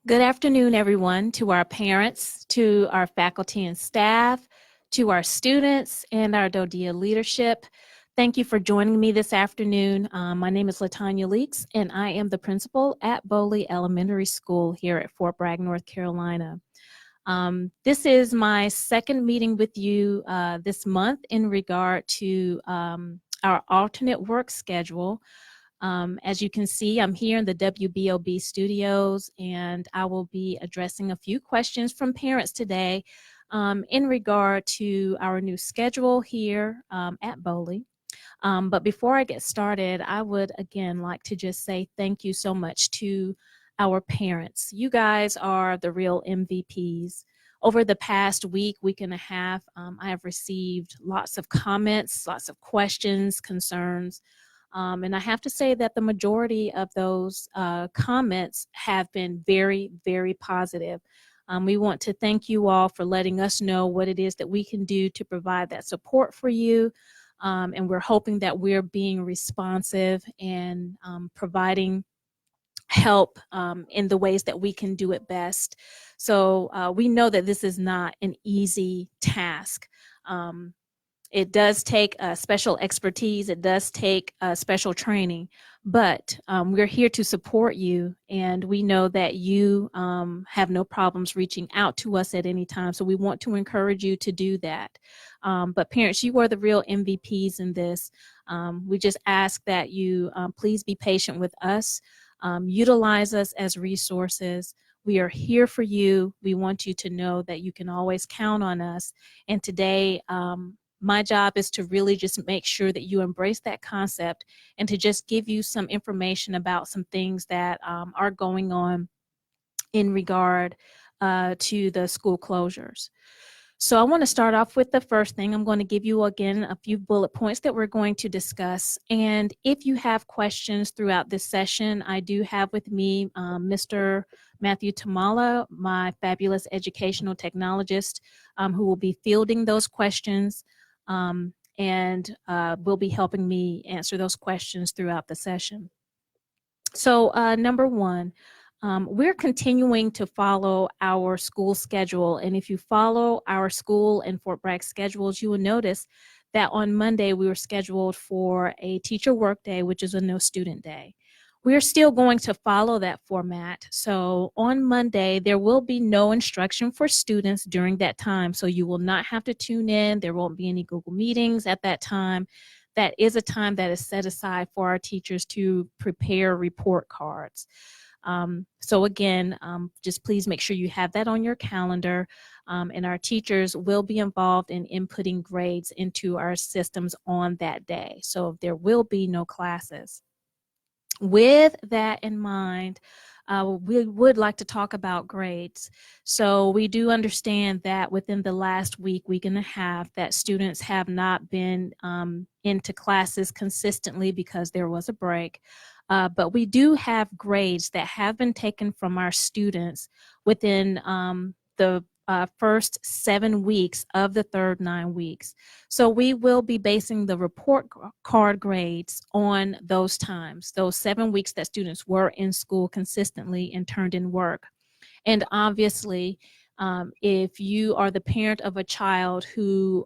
Good afternoon, everyone, to our parents, to our faculty and staff, to our students, and our DODEA leadership. Thank you for joining me this afternoon. My name is Latanya Leeks, and I am the principal at Bowley Elementary School here at Fort Bragg, North Carolina. This is my second meeting with you this month in regard to our alternate work schedule. As you can see, I'm here in the WBOB studios, and I will be addressing a few questions from parents today in regard to our new schedule here at Bowley. But before I get started, I would again like to just say thank you so much to our parents. You guys are the real MVPs. Over the past week and a half, I have received lots of comments, lots of questions, concerns. And I have to say that the majority of those comments have been very, very positive. We want to thank you all for letting us know what it is that we can do to provide that support for you. And we're hoping that we're being responsive and providing help in the ways that we can do it best. So we know that this is not an easy task. It does take special expertise. It does take special training, but we're here to support you, and we know that you have no problems reaching out to us at any time. So we want to encourage you to do that. But parents, you are the real MVPs in this. We just ask that you please be patient with us, utilize us as resources. We are here for you. We want you to know that you can always count on us. And today, my job is to really just make sure that you embrace that concept and to just give you some information about some things that are going on in regard to the school closures. So I want to start off with the first thing. I'm going to give you again a few bullet points that we're going to discuss. And if you have questions throughout this session, I do have with me Mr. Matthew Tamala, my fabulous educational technologist, who will be fielding those questions. And will be helping me answer those questions throughout the session. So number one, we're continuing to follow our school schedule. And if you follow our school and Fort Bragg schedules, you will notice that on Monday we were scheduled for a teacher work day, which is a no student day. We're still going to follow that format. So on Monday, there will be no instruction for students during that time. So you will not have to tune in. There won't be any Google meetings at that time. That is a time that is set aside for our teachers to prepare report cards. So again, just please make sure you have that on your calendar. And our teachers will be involved in inputting grades into our systems on that day. So there will be no classes. With that in mind, we would like to talk about grades. So we do understand that within the last week and a half, that students have not been into classes consistently because there was a break. But we do have grades that have been taken from our students within the first 7 weeks of the third 9 weeks. So we will be basing the report card grades on those times, those 7 weeks that students were in school consistently and turned in work. And obviously, if you are the parent of a child who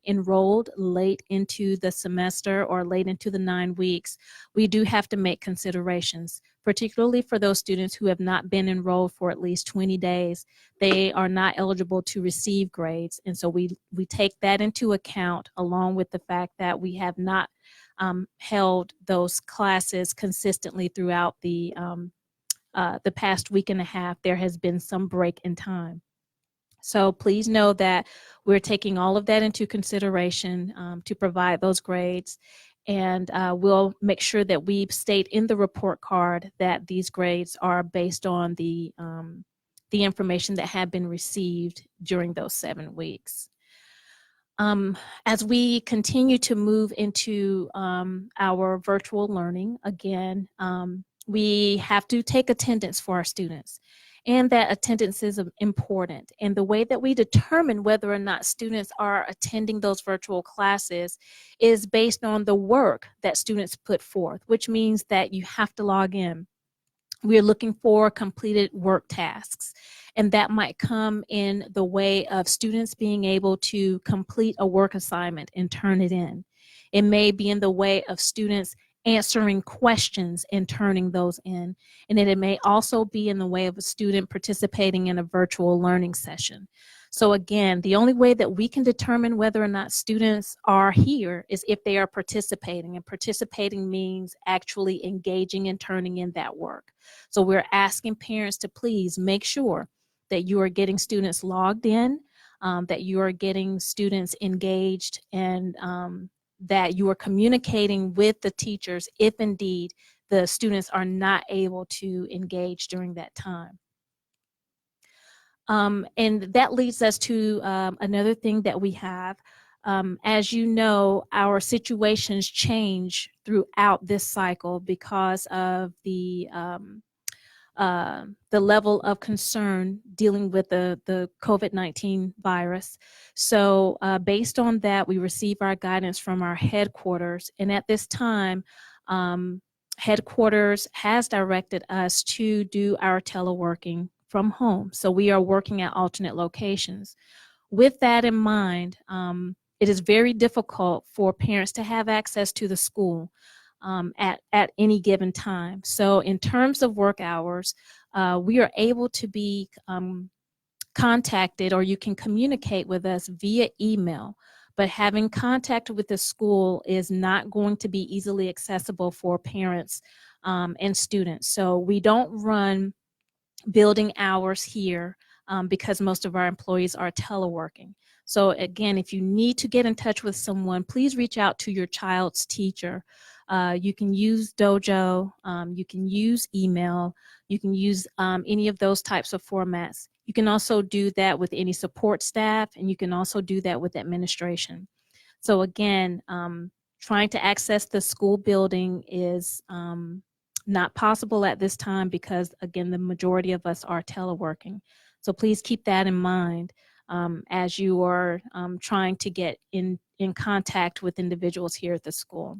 enrolled late into the semester or late into the 9 weeks, we do have to make considerations, particularly for those students who have not been enrolled for at least 20 days. They are not eligible to receive grades. And so we take that into account, along with the fact that we have not held those classes consistently throughout the past week and a half. There has been some break in time. So please know that we're taking all of that into consideration to provide those grades. And we'll make sure that we state in the report card that these grades are based on the information that had been received during those 7 weeks. As we continue to move into our virtual learning, again, we have to take attendance for our students. And that attendance is important. And the way that we determine whether or not students are attending those virtual classes is based on the work that students put forth, which means that you have to log in. We're looking for completed work tasks, and that might come in the way of students being able to complete a work assignment and turn it in. It may be in the way of students answering questions and turning those in. And then it may also be in the way of a student participating in a virtual learning session. So again, the only way that we can determine whether or not students are here is if they are participating, and participating means actually engaging and turning in that work. So we're asking parents to please make sure that you are getting students logged in, that you are getting students engaged, and that you are communicating with the teachers if indeed the students are not able to engage during that time. And that leads us to another thing that we have. As you know, our situations change throughout this cycle because of the level of concern dealing with the COVID-19 virus. So based on that, we receive our guidance from our headquarters. And at this time, headquarters has directed us to do our teleworking from home. So we are working at alternate locations. With that in mind, it is very difficult for parents to have access to the school at any given time. So in terms of work hours, we are able to be contacted, or you can communicate with us via email. But having contact with the school is not going to be easily accessible for parents and students. So we don't run building hours here because most of our employees are teleworking. So again, if you need to get in touch with someone, please reach out to your child's teacher. You can use Dojo, you can use email, you can use any of those types of formats. You can also do that with any support staff, and you can also do that with administration. So again, trying to access the school building is not possible at this time because, again, the majority of us are teleworking. So please keep that in mind as you are trying to get in contact with individuals here at the school.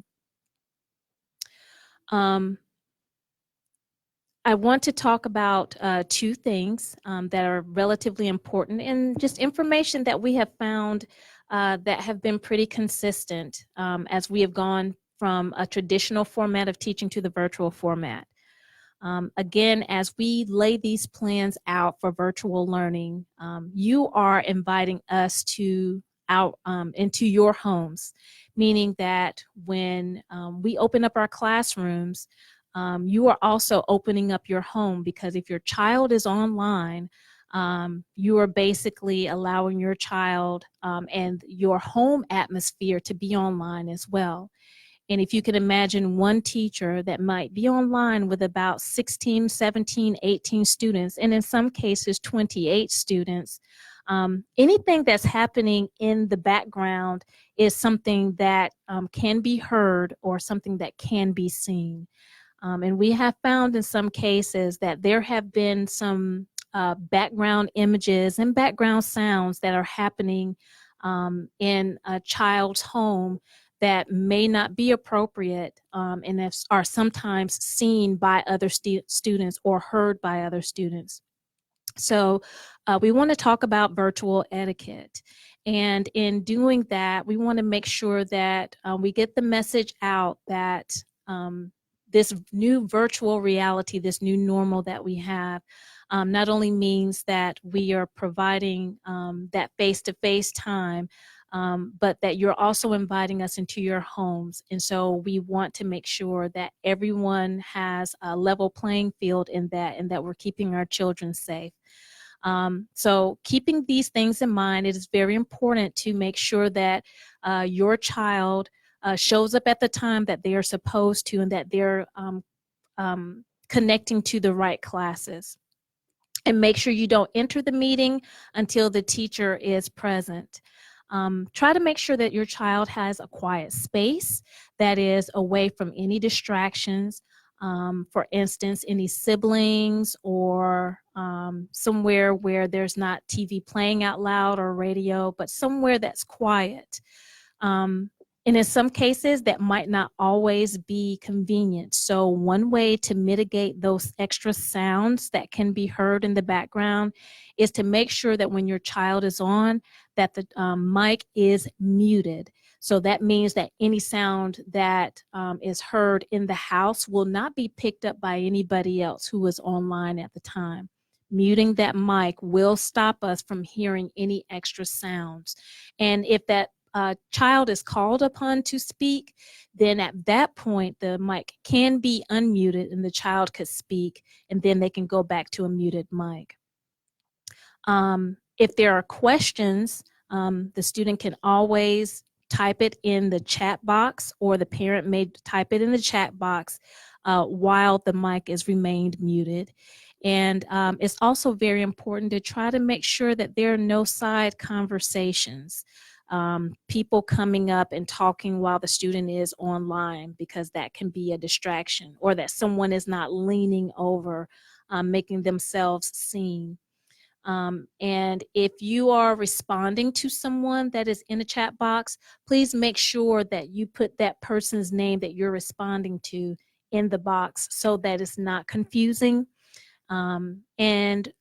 I want to talk about two things that are relatively important, and just information that we have found that have been pretty consistent as we have gone from a traditional format of teaching to the virtual format. Again, as we lay these plans out for virtual learning, you are inviting us out into your homes, meaning that when we open up our classrooms, you are also opening up your home, because if your child is online, you are basically allowing your child and your home atmosphere to be online as well. And if you can imagine one teacher that might be online with about 16, 17, 18 students, and in some cases 28 students, anything that's happening in the background is something that can be heard or something that can be seen. And we have found in some cases that there have been some background images and background sounds that are happening in a child's home that may not be appropriate and are sometimes seen by other students or heard by other students. So we want to talk about virtual etiquette. And in doing that, we want to make sure that we get the message out that this new virtual reality, this new normal that we have, not only means that we are providing that face-to-face time, but that you're also inviting us into your homes. And so we want to make sure that everyone has a level playing field in that, and that we're keeping our children safe. So keeping these things in mind, it is very important to make sure that your child shows up at the time that they are supposed to, and that they're connecting to the right classes. And make sure you don't enter the meeting until the teacher is present. Try to make sure that your child has a quiet space that is away from any distractions. For instance, any siblings, or somewhere where there's not TV playing out loud or radio, but somewhere that's quiet. And in some cases, that might not always be convenient. So one way to mitigate those extra sounds that can be heard in the background is to make sure that when your child is on, that the mic is muted. So that means that any sound that is heard in the house will not be picked up by anybody else who was online at the time. Muting that mic will stop us from hearing any extra sounds. And if that child is called upon to speak, then at that point the mic can be unmuted and the child could speak, and then they can go back to a muted mic. If there are questions, the student can always type it in the chat box, or the parent may type it in the chat box while the mic is remained muted. And it's also very important to try to make sure that there are no side conversations. People coming up and talking while the student is online, because that can be a distraction, or that someone is not leaning over, making themselves seen. And if you are responding to someone that is in a chat box, please make sure that you put that person's name that you're responding to in the box so that it's not confusing. And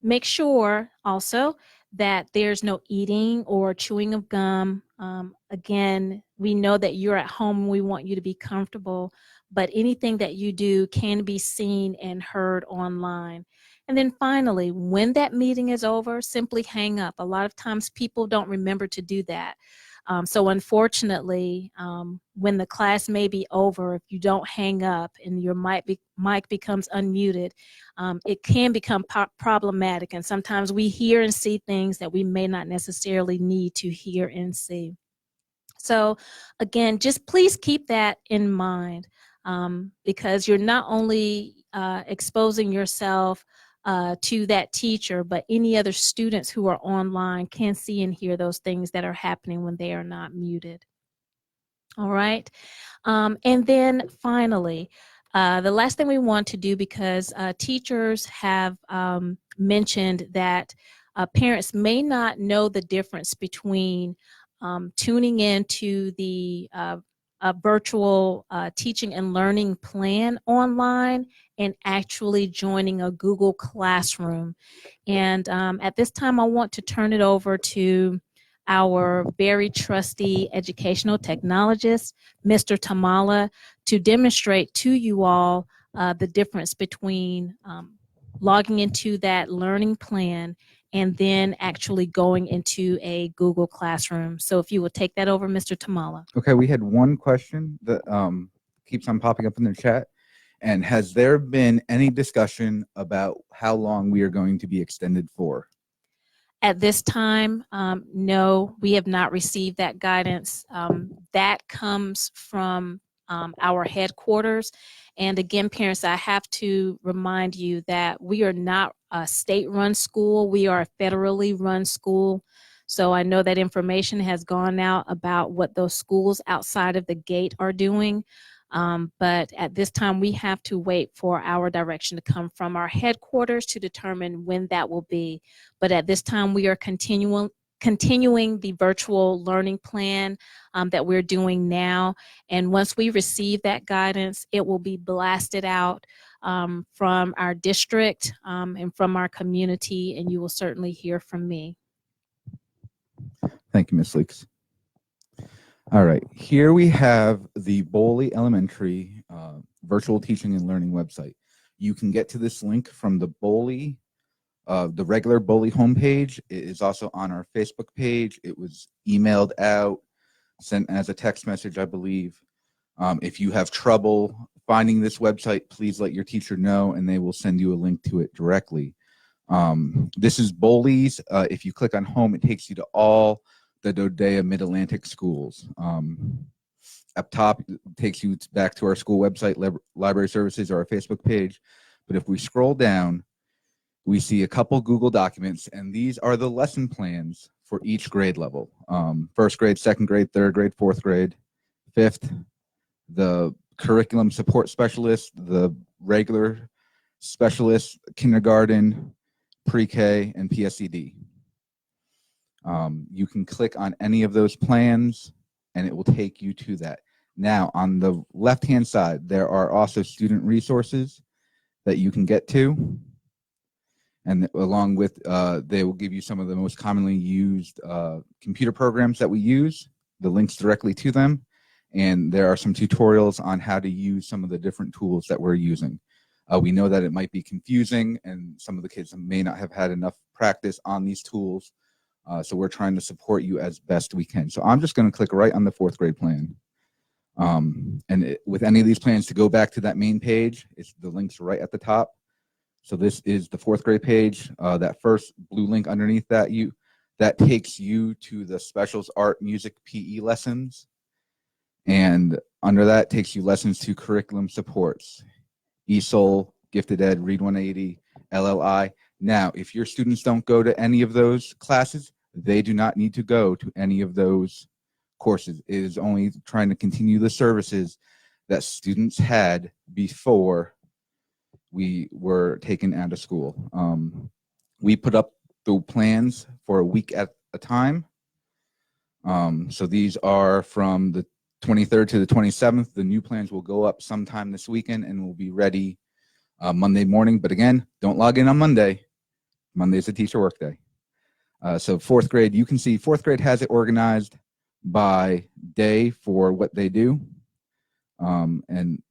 make sure also that there's no eating or chewing of gum. Again, we know that you're at home and we want you to be comfortable, but anything that you do can be seen and heard online. And then finally, when that meeting is over, simply hang up. A lot of times people don't remember to do that. So unfortunately, when the class may be over, if you don't hang up and your mic becomes unmuted, it can become problematic. And sometimes we hear and see things that we may not necessarily need to hear and see. So again, just please keep that in mind, because you're not only exposing yourself to that teacher, but any other students who are online can see and hear those things that are happening when they are not muted. All right. And then finally, the last thing we want to do, because teachers have mentioned that parents may not know the difference between tuning into the virtual teaching and learning plan online and actually joining a Google Classroom. And at this time, I want to turn it over to our very trusty educational technologist, Mr. Tamala, to demonstrate to you all the difference between logging into that learning plan and then actually going into a Google Classroom. So if you will take that over, Mr. Tamala. Okay, we had one question that keeps on popping up in the chat. And has there been any discussion about how long we are going to be extended for? At this time, no, we have not received that guidance. That comes from our headquarters. And again, parents, I have to remind you that we are not a state-run school. We are a federally run school. So I know that information has gone out about what those schools outside of the gate are doing. But at this time, we have to wait for our direction to come from our headquarters to determine when that will be. But at this time, we are continuing the virtual learning plan that we're doing now. And once we receive that guidance, it will be blasted out from our district and from our community, and you will certainly hear from me. Thank you, Ms. Leeks. All right, here we have the Boley Elementary virtual teaching and learning website. You can get to this link from the Boley, the regular Boley homepage. It is also on our Facebook page. It was emailed out, sent as a text message, I believe. If you have trouble finding this website, please let your teacher know and they will send you a link to it directly. This is Boley's. If you click on home, it takes you to all the Dodea Mid-Atlantic schools. Up top, it takes you back to our school website, library services, or our Facebook page. But if we scroll down, we see a couple Google documents, and these are the lesson plans for each grade level. First grade, second grade, third grade, fourth grade, fifth, the curriculum support specialist, the regular specialist, kindergarten, pre-K, and PSED. You can click on any of those plans and it will take you to that. Now, on the left-hand side, there are also student resources that you can get to. And along with, they will give you some of the most commonly used computer programs that we use, the links directly to them. And there are some tutorials on how to use some of the different tools that we're using. We know that it might be confusing and some of the kids may not have had enough practice on these tools. So we're trying to support you as best we can. So I'm just going to click right on the 4th grade plan. With any of these plans, to go back to that main page, the link's right at the top. So this is the 4th grade page. That first blue link underneath that takes you to the specials art music PE lessons. And under that takes you lessons to curriculum supports, ESOL, Gifted Ed, Read 180, LLI. Now, if your students don't go to any of those classes, they do not need to go to any of those courses. It is only trying to continue the services that students had before we were taken out of school. We put up the plans for a week at a time. So these are from the 23rd to the 27th. The new plans will go up sometime this weekend and will be ready Monday morning. But again, don't log in on Monday. Monday is a teacher work day. So 4th grade, you can see 4th grade has it organized by day for what they do. And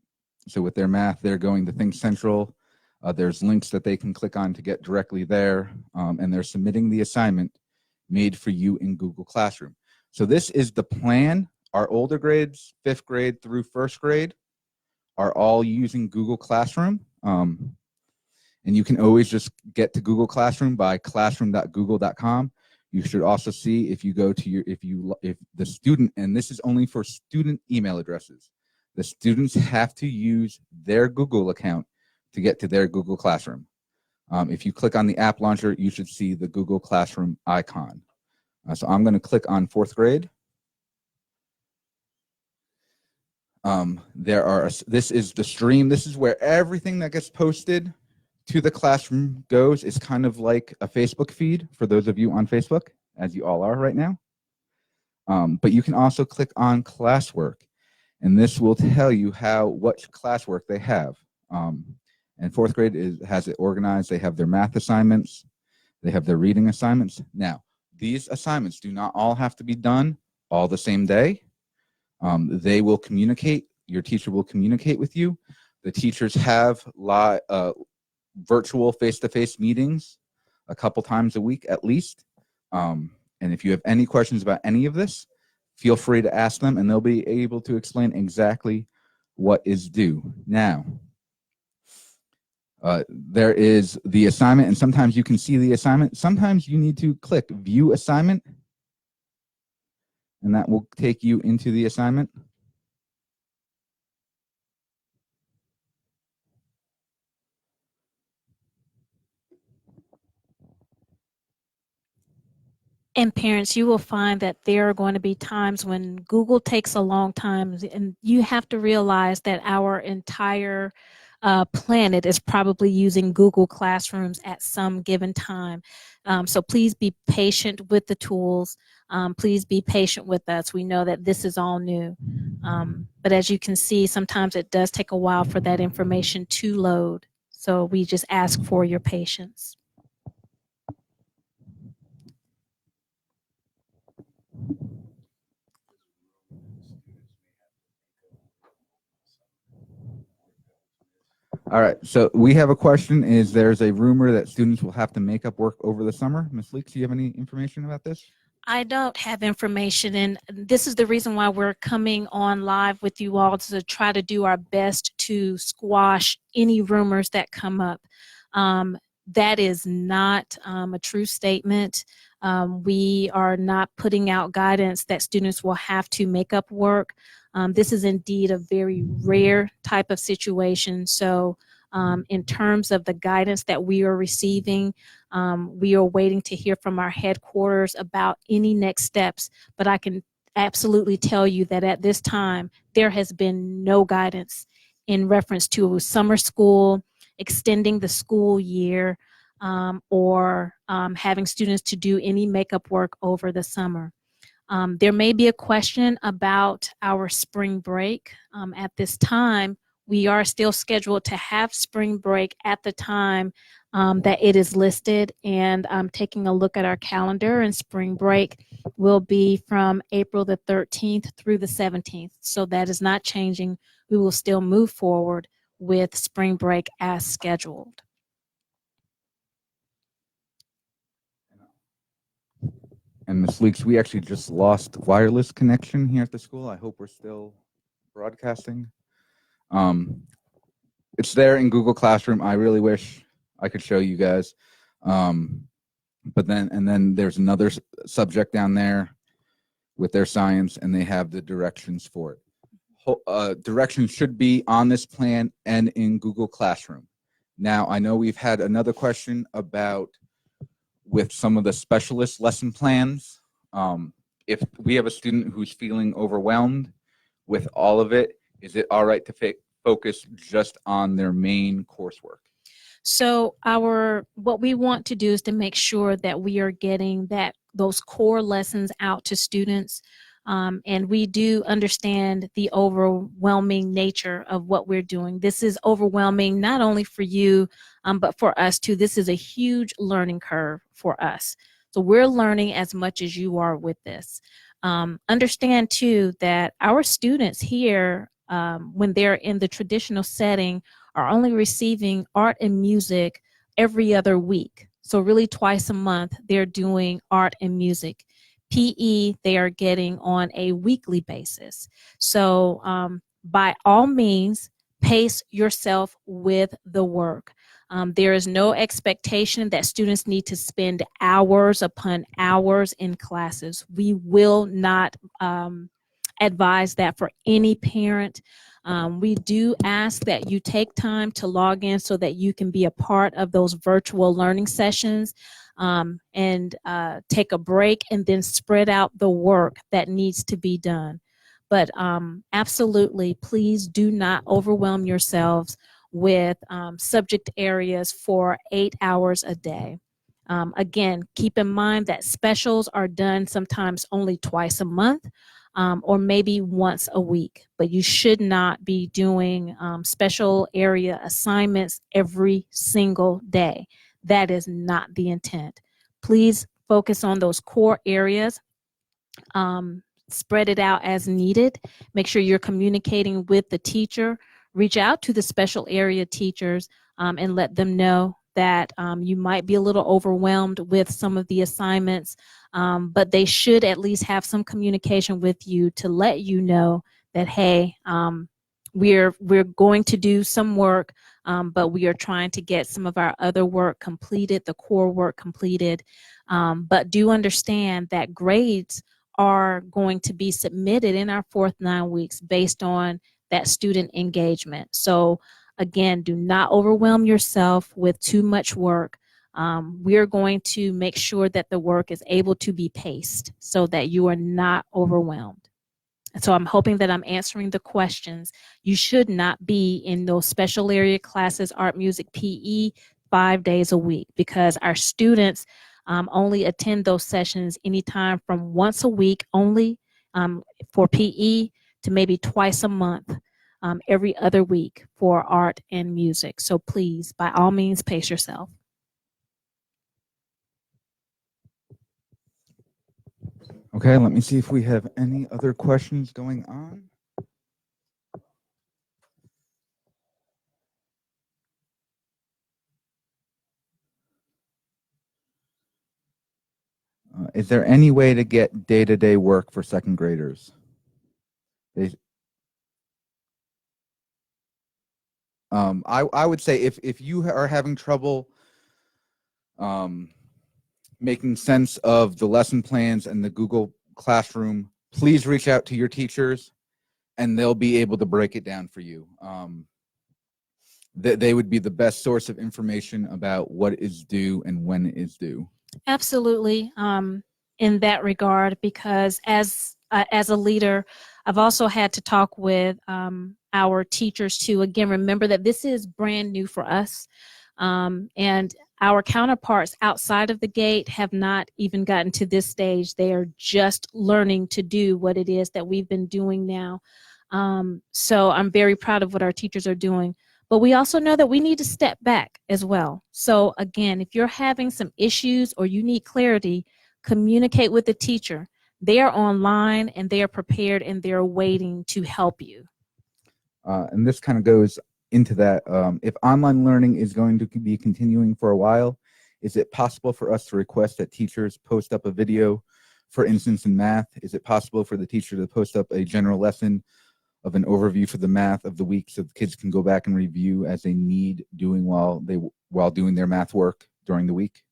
so with their math, they're going to Think Central. There's links that they can click on to get directly there. And they're submitting the assignment made for you in Google Classroom. So this is the plan. Our older grades, 5th grade through 1st grade, are all using Google Classroom. And you can always just get to Google Classroom by classroom.google.com. You should also see if you go to if the student, and this is only for student email addresses, the students have to use their Google account to get to their Google Classroom. If you click on the app launcher, you should see the Google Classroom icon. So I'm going to click on 4th grade. This is the stream. This is where everything that gets posted to the classroom goes. It's kind of like a Facebook feed for those of you on Facebook, as you all are right now. But you can also click on classwork, and this will tell you what classwork they have. And 4th grade has it organized. They have their math assignments. They have their reading assignments. Now, these assignments do not all have to be done all the same day. They will communicate. Your teacher will communicate with you. The teachers have virtual face-to-face meetings a couple times a week at least. And if you have any questions about any of this, feel free to ask them and they'll be able to explain exactly what is due. Now, there is the assignment, and sometimes you can see the assignment. Sometimes you need to click View Assignment, and that will take you into the assignment. And parents, you will find that there are going to be times when Google takes a long time, and you have to realize that our entire planet is probably using Google Classrooms at some given time. So please be patient with the tools. Please be patient with us. We know that this is all new. But as you can see, sometimes it does take a while for that information to load. So we just ask for your patience. All right, so we have a question. There's a rumor that students will have to make up work over the summer. Ms. Leeks, do you have any information about this? I don't have information, and this is the reason why we're coming on live with you all, to try to do our best to squash any rumors that come up. That is not a true statement. We are not putting out guidance that students will have to make up work. This is indeed a very rare type of situation. So in terms of the guidance that we are receiving, we are waiting to hear from our headquarters about any next steps. But I can absolutely tell you that at this time, there has been no guidance in reference to summer school, extending the school year, or having students to do any makeup work over the summer. There may be a question about our spring break. At this time, we are still scheduled to have spring break at the time that it is listed, and I'm taking a look at our calendar, and spring break will be from April the 13th through the 17th. So that is not changing. We will still move forward with spring break as scheduled. And Ms. Leeks, we actually just lost wireless connection here at the school. I hope we're still broadcasting. It's there in Google Classroom. I really wish I could show you guys. But then there's another subject down there with their science, and they have the directions for it. Directions should be on this plan and in Google Classroom. Now, I know we've had another question about with some of the specialist lesson plans. If we have a student who's feeling overwhelmed with all of it, is it all right to focus just on their main coursework? So what we want to do is to make sure that we are getting those core lessons out to students. And we do understand the overwhelming nature of what we're doing. This is overwhelming not only for you, but for us too. This is a huge learning curve for us. So we're learning as much as you are with this. Understand too that our students here, when they're in the traditional setting, are only receiving art and music every other week. So really twice a month, they're doing art and music. PE, they are getting on a weekly basis. So by all means, pace yourself with the work. There is no expectation that students need to spend hours upon hours in classes. We will not advise that for any parent. We do ask that you take time to log in so that you can be a part of those virtual learning sessions, and take a break and then spread out the work that needs to be done. But absolutely, please do not overwhelm yourselves with subject areas for 8 hours a day. Again, keep in mind that specials are done sometimes only twice a month. Or maybe once a week, but you should not be doing special area assignments every single day. That is not the intent. Please focus on those core areas. Spread it out as needed. Make sure you're communicating with the teacher. Reach out to the special area teachers and let them know that you might be a little overwhelmed with some of the assignments, but they should at least have some communication with you to let you know that, hey, we're going to do some work, but we are trying to get some of our other work completed, the core work completed. But do understand that grades are going to be submitted in our fourth 9 weeks based on that student engagement. So again, do not overwhelm yourself with too much work. We're going to make sure that the work is able to be paced so that you are not overwhelmed. So I'm hoping that I'm answering the questions. You should not be in those special area classes, art, music, PE, 5 days a week, because our students only attend those sessions anytime from once a week only for PE to maybe twice a month, every other week for art and music. So please, by all means, pace yourself. Okay, let me see if we have any other questions going on. Is there any way to get day-to-day work for second graders? I would say if you are having trouble making sense of the lesson plans and the Google Classroom, please reach out to your teachers and they'll be able to break it down for you. They would be the best source of information about what is due and when it is due. Absolutely, in that regard, because as a leader, I've also had to talk with our teachers too. Again, remember that this is brand new for us. And our counterparts outside of the gate have not even gotten to this stage. They are just learning to do what it is that we've been doing now. So I'm very proud of what our teachers are doing. But we also know that we need to step back as well. So again, if you're having some issues or you need clarity, communicate with the teacher. They are online and they are prepared and they're waiting to help you. And this kind of goes into that. If online learning is going to be continuing for a while, is it possible for us to request that teachers post up a video, for instance, in math? Is it possible for the teacher to post up a general lesson of an overview for the math of the week so the kids can go back and review as they need doing while doing their math work during the week?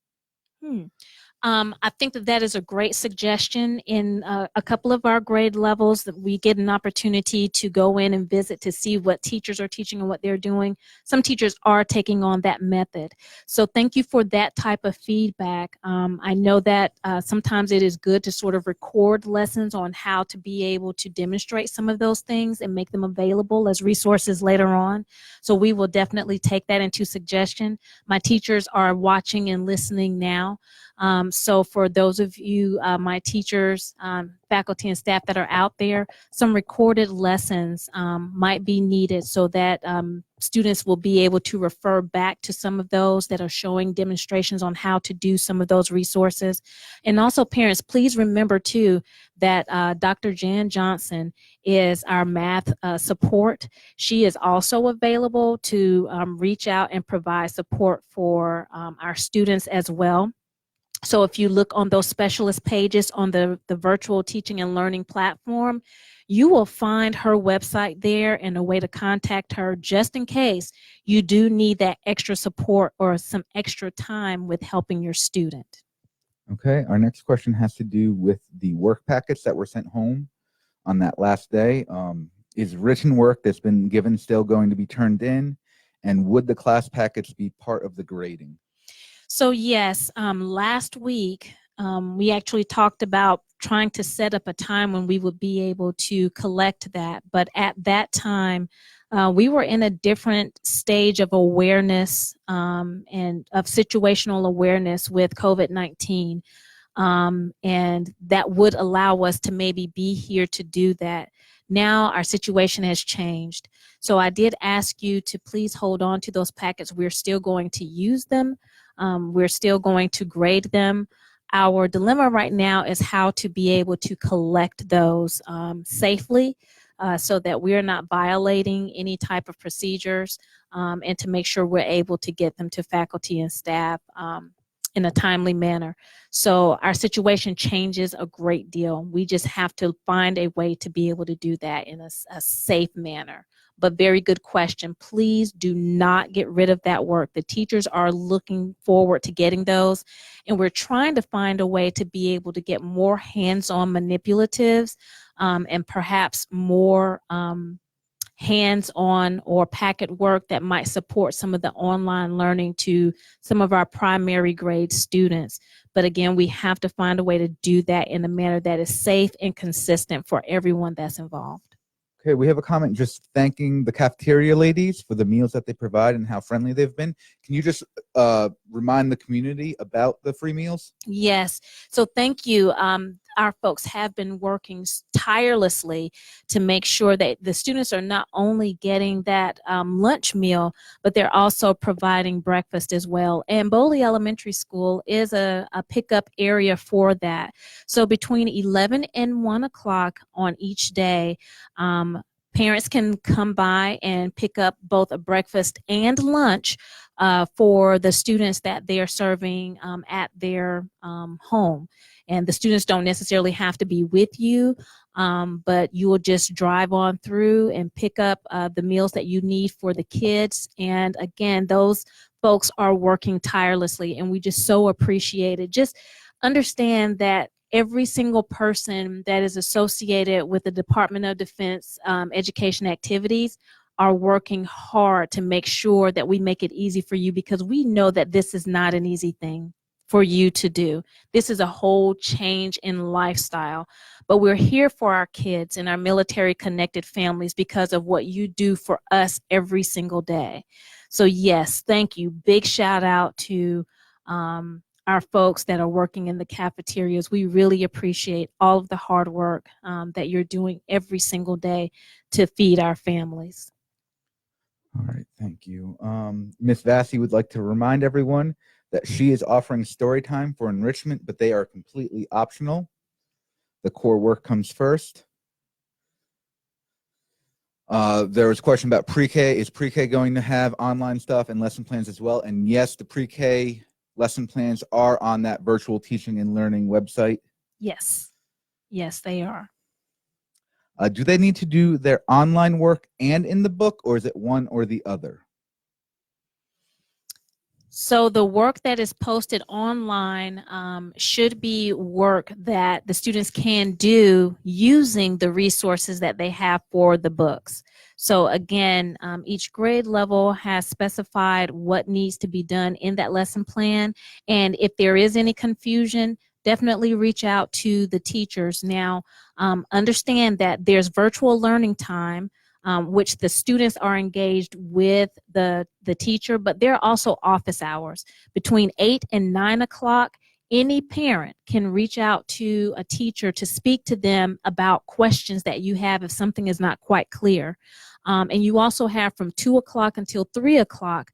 I think that is a great suggestion. In a couple of our grade levels that we get an opportunity to go in and visit to see what teachers are teaching and what they're doing. Some teachers are taking on that method. So thank you for that type of feedback. I know that sometimes it is good to sort of record lessons on how to be able to demonstrate some of those things and make them available as resources later on. So we will definitely take that into suggestion. My teachers are watching and listening now. So for those of you, my teachers, faculty and staff that are out there, some recorded lessons might be needed so that students will be able to refer back to some of those that are showing demonstrations on how to do some of those resources. And also parents, please remember too that Dr. Jan Johnson is our math support. She is also available to reach out and provide support for our students as well. So if you look on those specialist pages on the virtual teaching and learning platform, you will find her website there and a way to contact her just in case you do need that extra support or some extra time with helping your student. Okay, our next question has to do with the work packets that were sent home on that last day. Is written work that's been given still going to be turned in? And would the class packets be part of the grading? So yes, last week we actually talked about trying to set up a time when we would be able to collect that. But at that time, we were in a different stage of awareness and of situational awareness with COVID-19. And that would allow us to maybe be here to do that. Now our situation has changed. So I did ask you to please hold on to those packets. We're still going to use them. We're still going to grade them. Our dilemma right now is how to be able to collect those safely so that we're not violating any type of procedures and to make sure we're able to get them to faculty and staff in a timely manner. So our situation changes a great deal. We just have to find a way to be able to do that in a safe manner. But very good question. Please do not get rid of that work. The teachers are looking forward to getting those, and we're trying to find a way to be able to get more hands-on manipulatives and perhaps more hands-on or packet work that might support some of the online learning to some of our primary grade students. But again, we have to find a way to do that in a manner that is safe and consistent for everyone that's involved. Okay, we have a comment just thanking the cafeteria ladies for the meals that they provide and how friendly they've been. Can you just remind the community about the free meals? Yes, so thank you. Our folks have been working tirelessly to make sure that the students are not only getting that lunch meal, but they're also providing breakfast as well. And Boley Elementary School is a pickup area for that. So between 11 and 1 o'clock on each day, parents can come by and pick up both a breakfast and lunch for the students that they are serving at their home. And the students don't necessarily have to be with you, but you will just drive on through and pick up the meals that you need for the kids. And again, those folks are working tirelessly, and we just so appreciate it. Just understand that every single person that is associated with the Department of Defense education activities are working hard to make sure that we make it easy for you, because we know that this is not an easy thing for you to do. This is a whole change in lifestyle, but we're here for our kids and our military connected families because of what you do for us every single day. So yes, thank you. Big shout out to our folks that are working in the cafeterias. We really appreciate all of the hard work that you're doing every single day to feed our families. All right, thank you. Ms. Vassy would like to remind everyone that she is offering story time for enrichment, but they are completely optional. The core work comes first. There was a question about pre-K. Is pre-K going to have online stuff and lesson plans as well? And yes, the pre-K lesson plans are on that virtual teaching and learning website. Yes, yes, they are. Do they need to do their online work and in the book, or is it one or the other? So the work that is posted online should be work that the students can do using the resources that they have for the books. So again, each grade level has specified what needs to be done in that lesson plan. And if there is any confusion, definitely reach out to the teachers. Now, understand that there's virtual learning time, which the students are engaged with the teacher, but there are also office hours. Between 8 and 9 o'clock, any parent can reach out to a teacher to speak to them about questions that you have if something is not quite clear. And you also have from 2 o'clock until 3 o'clock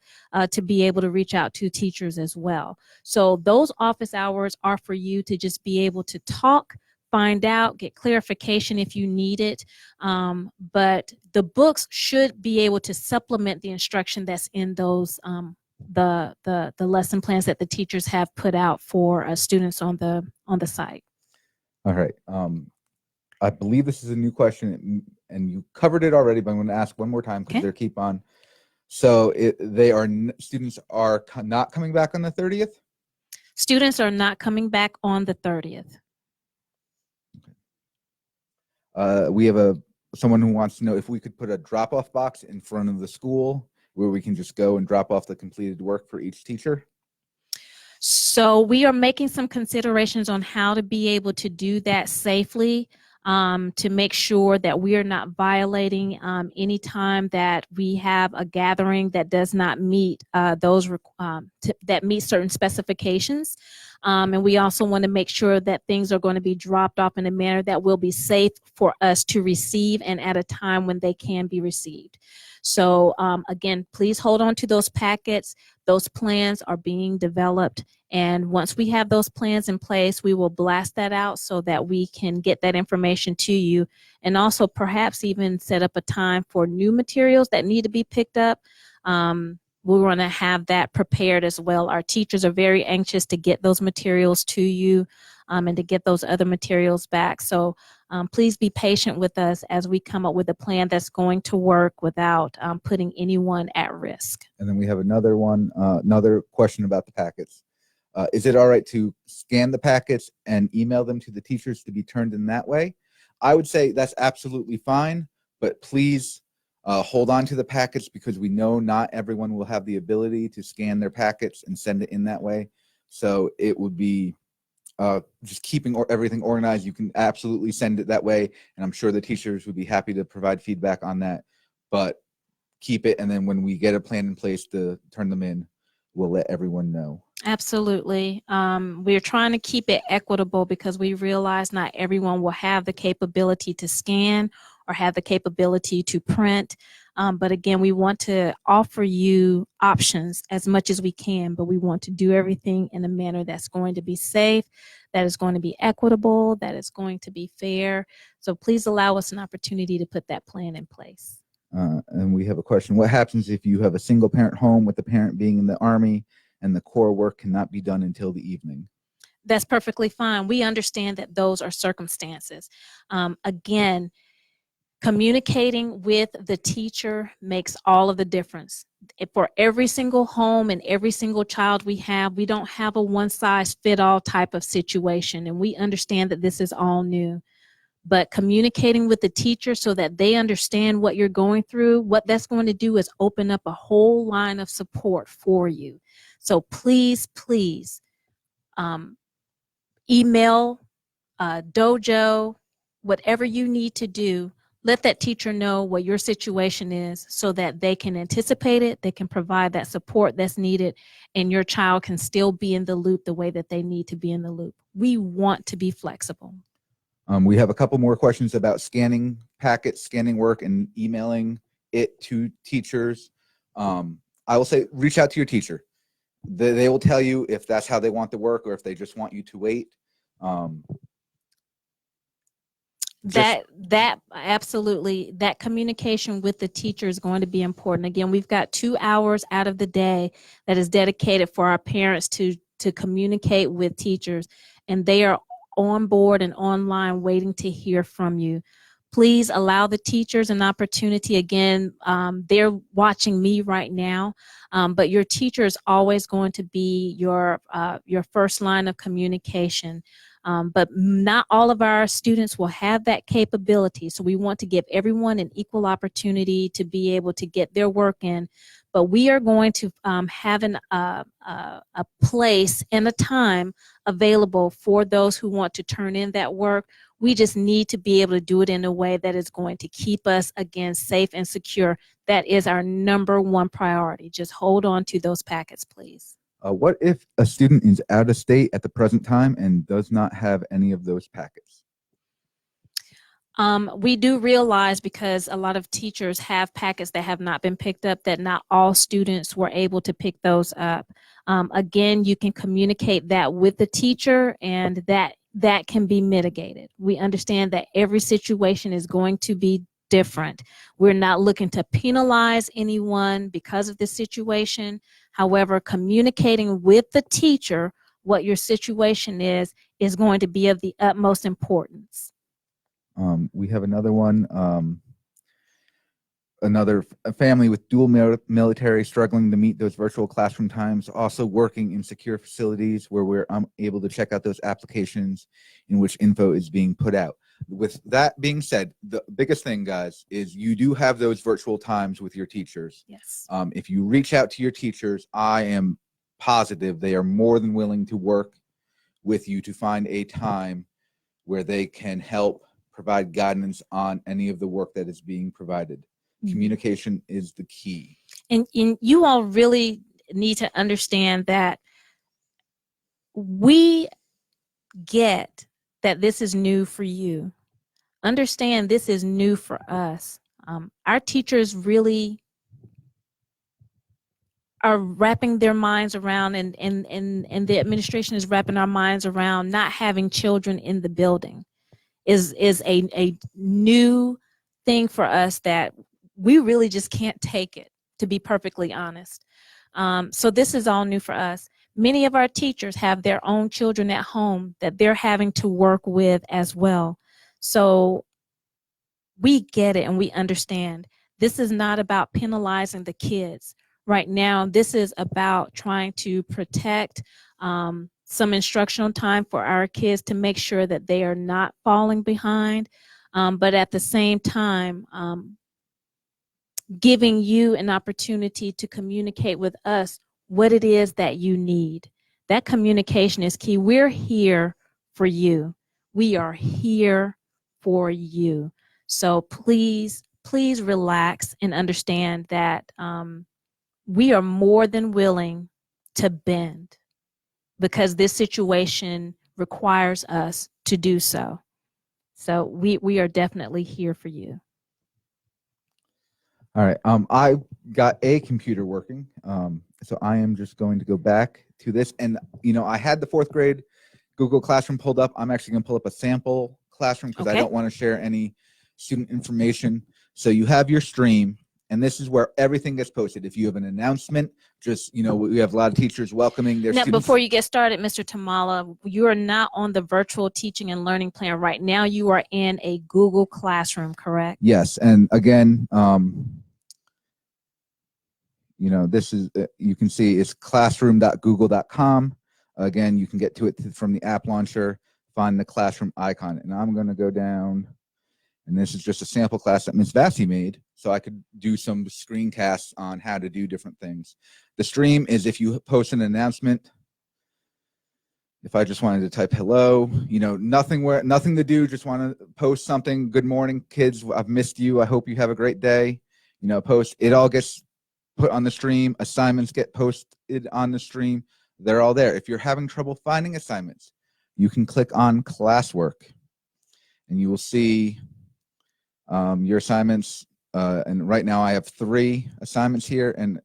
to be able to reach out to teachers as well. So those office hours are for you to just be able to talk, find out, get clarification if you need it. But the books should be able to supplement the instruction that's in those the lesson plans that the teachers have put out for students on the site. All right. I believe this is a new question, and you covered it already, but I'm going to ask one more time because they keep on. So students are not coming back on the 30th? Students are not coming back on the 30th. We have someone who wants to know if we could put a drop-off box in front of the school where we can just go and drop off the completed work for each teacher. So we are making some considerations on how to be able to do that safely, to make sure that we are not violating any time that we have a gathering that does not meet that meet certain specifications. And we also want to make sure that things are going to be dropped off in a manner that will be safe for us to receive and at a time when they can be received. So again, please hold on to those packets. Those plans are being developed. And once we have those plans in place, we will blast that out so that we can get that information to you, and also perhaps even set up a time for new materials that need to be picked up. We want to have that prepared as well. Our teachers are very anxious to get those materials to you and to get those other materials back. So please be patient with us as we come up with a plan that's going to work without putting anyone at risk. And then we have another question about the packets. Is it all right to scan the packets and email them to the teachers to be turned in that way? I would say that's absolutely fine, but please hold on to the packets because we know not everyone will have the ability to scan their packets and send it in that way. So it would be just keeping everything organized. You can absolutely send it that way, and I'm sure the teachers would be happy to provide feedback on that, but keep it, and then when we get a plan in place to turn them in, we'll let everyone know. Absolutely. We're trying to keep it equitable because we realize not everyone will have the capability to scan or have the capability to print. But again, we want to offer you options as much as we can, but we want to do everything in a manner that's going to be safe, that is going to be equitable, that is going to be fair. So please allow us an opportunity to put that plan in place. And we have a question. What happens if you have a single parent home with the parent being in the Army and the core work cannot be done until the evening? That's perfectly fine. We understand that those are circumstances. Again, communicating with the teacher makes all of the difference. For every single home and every single child we don't have a one-size-fit-all type of situation, and we understand that this is all new. But communicating with the teacher so that they understand what you're going through, what that's going to do is open up a whole line of support for you. So please, email, dojo, whatever you need to do. let that teacher know what your situation is so that they can anticipate it, they can provide that support that's needed, and your child can still be in the loop the way that they need to be in the loop. We want to be flexible. We have a couple more questions about scanning packets, scanning work, and emailing it to teachers. I will say, reach out to your teacher. They will tell you if that's how they want the work or if they just want you to wait. That absolutely, that communication with the teacher is going to be important. Again, we've got 2 hours out of the day that is dedicated for our parents to communicate with teachers, and they are on board and online waiting to hear from you. Please allow the teachers an opportunity. Again, they're watching me right now, but your teacher is always going to be your first line of communication. But not all of our students will have that capability. So we want to give everyone an equal opportunity to be able to get their work in. But we are going to have a place and a time available for those who want to turn in that work. We just need to be able to do it in a way that is going to keep us, again, safe and secure. That is our number one priority. Just hold on to those packets, please. What if a student is out of state at the present time and does not have any of those packets? We do realize, because a lot of teachers have packets that have not been picked up, that not all students were able to pick those up. Again, you can communicate that with the teacher, and that can be mitigated. We understand that every situation is going to be different. We're not looking to penalize anyone because of this situation. However, communicating with the teacher what your situation is going to be of the utmost importance. We have another one. Another family with dual military struggling to meet those virtual classroom times, also working in secure facilities where we're able to check out those applications in which info is being put out. With that being said, the biggest thing, guys, is you do have those virtual times with your teachers. Yes. If you reach out to your teachers, I am positive they are more than willing to work with you to find a time where they can help provide guidance on any of the work that is being provided. Communication is the key. And you all really need to understand that we get that this is new for you. Understand this is new for us. Our teachers really are wrapping their minds around, and the administration is wrapping our minds around not having children in the building is a new thing for us that we really just can't take it, to be perfectly honest. So this is all new for us. Many of our teachers have their own children at home that they're having to work with as well. So we get it and we understand. This is not about penalizing the kids. Right now, this is about trying to protect some instructional time for our kids to make sure that they are not falling behind, but at the same time, giving you an opportunity to communicate with us what it is that you need. That communication is key. We're here for you. We are here for you. So please relax and understand that we are more than willing to bend, because this situation requires us to do so. So we are definitely here for you. All right. I got a computer working. So I am just going to go back to this. And, I had the 4th grade Google Classroom pulled up. I'm actually going to pull up a sample classroom because I don't want to share any student information. So you have your stream, and this is where everything gets posted. If you have an announcement, just, we have a lot of teachers welcoming their students. Before you get started, Mr. Tamala, you are not on the virtual teaching and learning plan right now. You are in a Google Classroom, correct? Yes. And again, this is, you can see it's classroom.google.com. Again, you can get to it from the app launcher, find the classroom icon. And I'm going to go down, and this is just a sample class that Ms. Vassie made, so I could do some screencasts on how to do different things. The stream is if you post an announcement, if I just wanted to type hello, you know, nothing to do, just want to post something. Good morning, kids. I've missed you. I hope you have a great day. You know, post. It all gets put on the stream. Assignments get posted on the stream. They're all there. If you're having trouble finding assignments, you can click on classwork and you will see your assignments. And right now I have 3 assignments here, and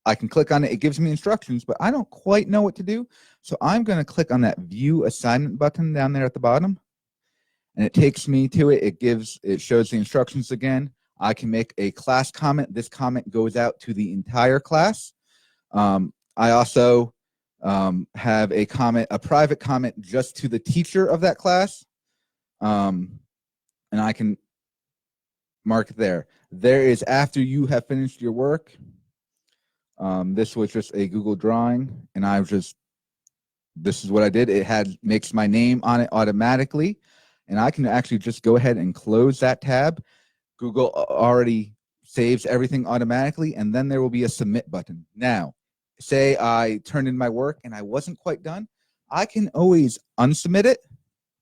I can click on it. It gives me instructions, but I don't quite know what to do. So I'm going to click on that view assignment button down there at the bottom, and it takes me to it. It shows the instructions again. I can make a class comment. This comment goes out to the entire class. I also have a private comment just to the teacher of that class. And I can mark it there. There is after you have finished your work. This was just a Google drawing, and this is what I did. It makes my name on it automatically, and I can actually just go ahead and close that tab. Google already saves everything automatically, and then there will be a submit button. Now, say I turned in my work and I wasn't quite done. I can always unsubmit it.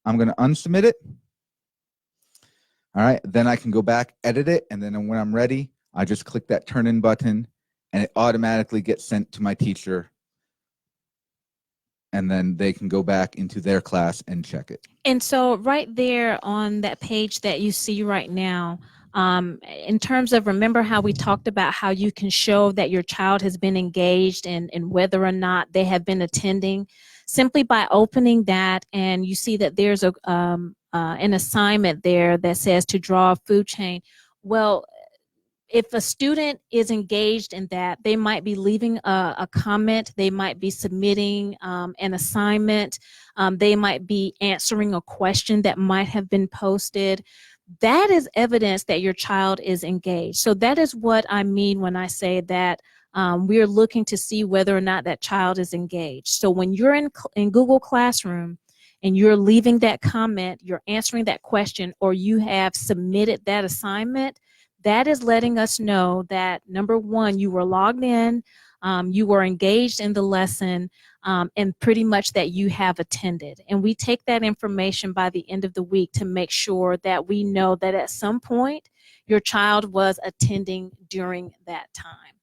I'm going to unsubmit it. All right, then I can go back, edit it, and then when I'm ready, I just click that turn in button, and it automatically gets sent to my teacher, and then they can go back into their class and check it. And so right there on that page that you see right now, in terms of, remember how we talked about how you can show that your child has been engaged and whether or not they have been attending, simply by opening that, and you see that there's an assignment there that says to draw a food chain. Well, if a student is engaged in that, they might be leaving a comment, they might be submitting an assignment, they might be answering a question that might have been posted. That is evidence that your child is engaged. So that is what I mean when I say that we're looking to see whether or not that child is engaged. So when you're in Google Classroom and you're leaving that comment, you're answering that question, or you have submitted that assignment, that is letting us know that, number one, you were logged in, you were engaged in the lesson, and pretty much that you have attended. And we take that information by the end of the week to make sure that we know that at some point your child was attending during that time.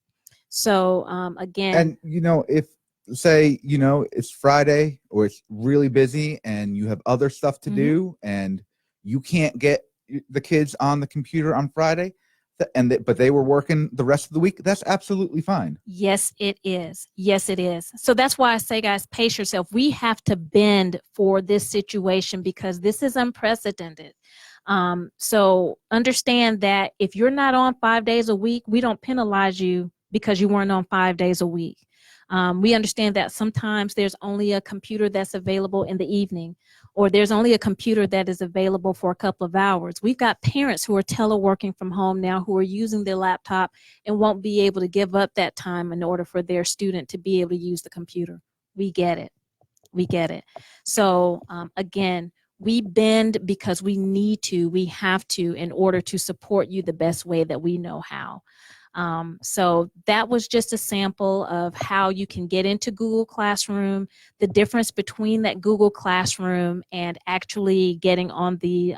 So again. And, you know, if say, you know, it's Friday or it's really busy and you have other stuff to do and you can't get the kids on the computer on Friday, but they were working the rest of the week, that's absolutely fine. Yes, it is. Yes, it is. So that's why I say, guys, pace yourself. We have to bend for this situation because this is unprecedented. So understand that if you're not on 5 days a week, we don't penalize you because you weren't on 5 days a week. We understand that sometimes there's only a computer that's available in the evening, or there's only a computer that is available for a couple of hours. We've got parents who are teleworking from home now who are using their laptop and won't be able to give up that time in order for their student to be able to use the computer. We get it. We get it. So again, we bend because we need to, we have to, in order to support you the best way that we know how. So that was just a sample of how you can get into Google Classroom, the difference between that Google Classroom and actually getting on the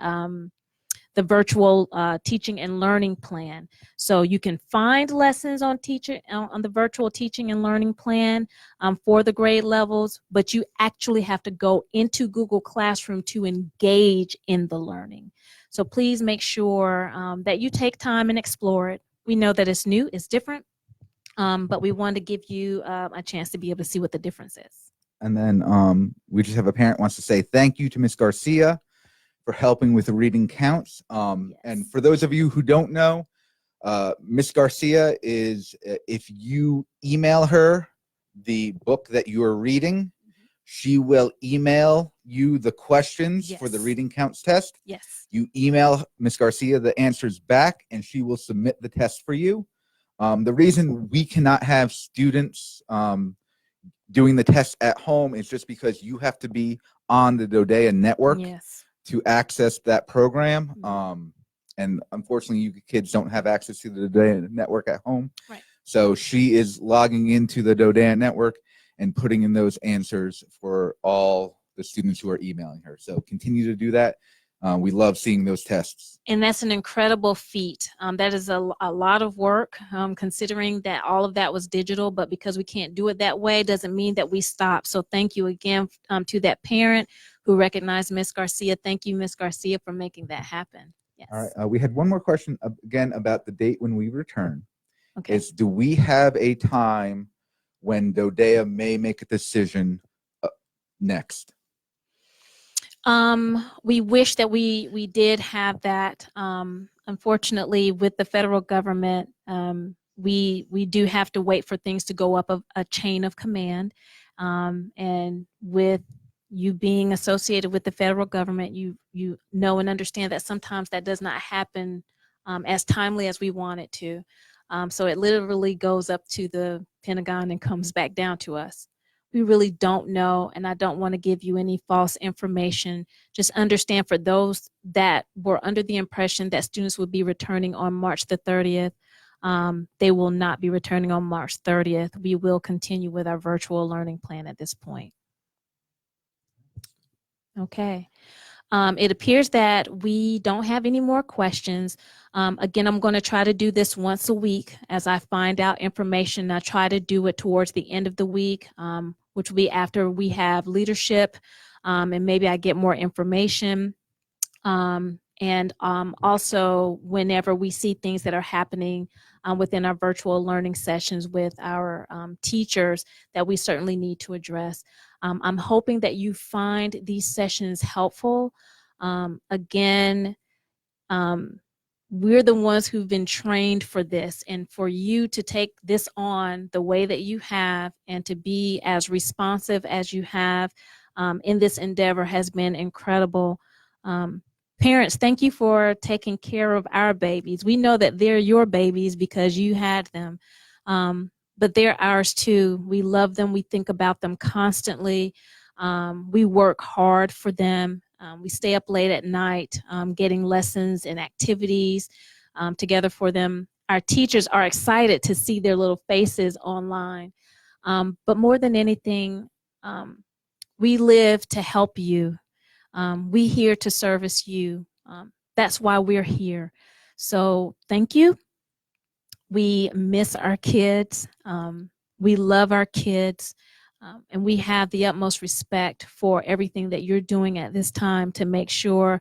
virtual teaching and learning plan. So you can find lessons on the virtual teaching and learning plan for the grade levels, but you actually have to go into Google Classroom to engage in the learning. So please make sure that you take time and explore it. We know that it's new, it's different, but we want to give you a chance to be able to see what the difference is. And then we just have a parent wants to say thank you to Ms. Garcia for helping with the reading counts. Yes. And for those of you who don't know, Ms. Garcia is, if you email her the book that you are reading, she will email you the questions for the reading counts test. Yes. You email Ms. Garcia the answers back, and she will submit the test for you. The reason we cannot have students doing the test at home is just because you have to be on the Dodea network to access that program. And unfortunately, you kids don't have access to the Dodea network at home. Right. So she is logging into the Dodea network, and putting in those answers for all the students who are emailing her. So continue to do that. We love seeing those tests. And that's an incredible feat. That is a lot of work, considering that all of that was digital, but because we can't do it that way doesn't mean that we stop. So thank you again to that parent who recognized Ms. Garcia. Thank you, Ms. Garcia, for making that happen. Yes. All right. We had one more question again about the date when we return. Okay. Is, do we have a time when Dodea may make a decision next? We wish that we did have that. Unfortunately, with the federal government, we do have to wait for things to go up a chain of command. And with you being associated with the federal government, you know and understand that sometimes that does not happen as timely as we want it to. So it literally goes up to the Pentagon and comes back down to us. We really don't know, and I don't want to give you any false information. Just understand, for those that were under the impression that students would be returning on March the 30th, they will not be returning on March 30th. We will continue with our virtual learning plan at this point. Okay. It appears that we don't have any more questions. Again, I'm going to try to do this once a week as I find out information. I try to do it towards the end of the week, which will be after we have leadership, and maybe I get more information. And also whenever we see things that are happening within our virtual learning sessions with our teachers that we certainly need to address. I'm hoping that you find these sessions helpful. Again, we're the ones who've been trained for this, and for you to take this on the way that you have and to be as responsive as you have in this endeavor has been incredible. Parents, thank you for taking care of our babies. We know that they're your babies because you had them, but they're ours too. We love them. We think about them constantly. We work hard for them. We stay up late at night getting lessons and activities together for them. Our teachers are excited to see their little faces online. But more than anything, we live to help you. We here to service you. That's why we're here. So thank you. We miss our kids. We love our kids. And we have the utmost respect for everything that you're doing at this time to make sure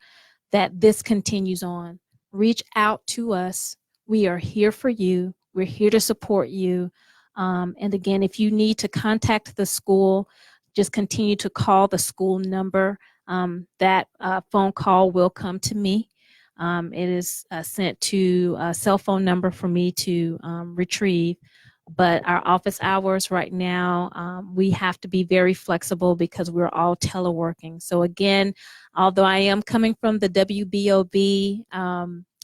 that this continues on. Reach out to us. We are here for you. We're here to support you. And again, if you need to contact the school, just continue to call the school number. That phone call will come to me. It is sent to a cell phone number for me to retrieve. But our office hours right now, we have to be very flexible because we're all teleworking. So again, although I am coming from the WBOB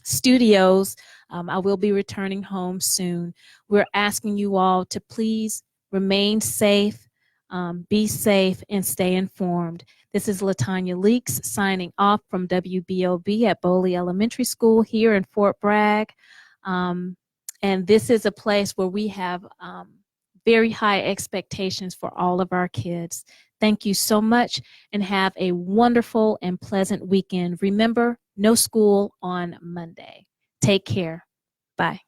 studios, I will be returning home soon. We're asking you all to please remain safe, be safe, and stay informed. This is Latanya Leeks signing off from WBOB at Boley Elementary School here in Fort Bragg. And this is a place where we have very high expectations for all of our kids. Thank you so much and have a wonderful and pleasant weekend. Remember, no school on Monday. Take care. Bye.